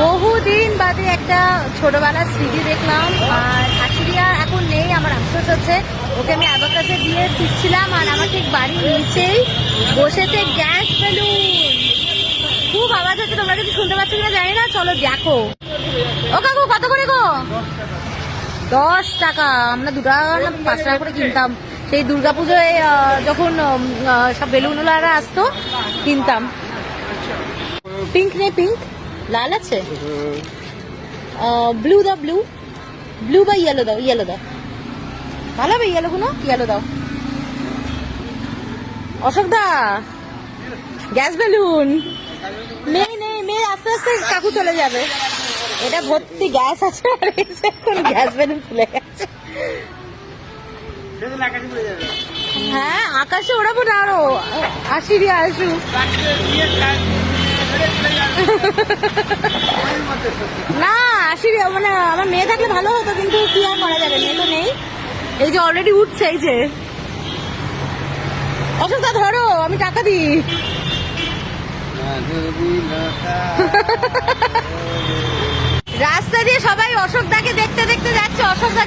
বহুদিন বাদে একটা ছোটবেলার স্মৃতি দেখলাম। আর আশিরিয়া এখন নেই, আমার আফসোস হচ্ছে। ওকে আমি অ্যাবাকাসে দিয়ে ফিরছিলাম, আর আমার ঠিক বাড়ির নিচেই বসেছে গ্যাস বেলুন। খুব আওয়াজ হচ্ছে, তোমরা কিছু শুনতে পাচ্ছ কিনা জানি না। চলো দেখো। ও কাকু কত করে গো? 10 টাকা। আমরা 2 টাকা না 5 টাকা করে কিনতাম সেই দুর্গাপুজোয়, যখন সব বেলুনওয়ালারা আসতো কিনতাম। পিঙ্ক নেই? পিঙ্ক লাল আছে? ব্লু দাও, ব্লু। ব্লু বা ইয়েলো দাও, ইয়েলো দাও। ভালো হবে ইয়েলো গুলো, ইয়েলো দাও। অশোক দা, গ্যাস বেলুন। মেয়ে নেই, মেয়ে আস্তে আস্তে কাকু চলে যাবে। এটা ভর্তি গ্যাস আছে, আর এখন গ্যাস বেলুন ফুলে গেছে। হ্যাঁ, আকাশে ওড়াবো না আরো। আশিরিয়া আসু। না আশিরিয়া, মানে আমার মেয়ে থাকলে ভালো হতো, কিন্তু কি আর করা যাবে, মেয়ে তো নেই। এই যে অলরেডি উঠছে, এই যে। অশোকদা ধরো, আমি টাকা দিই। রাস্তা দিয়ে সবাই অশোকদাকে দেখতে দেখতে যাচ্ছে। অশোকদা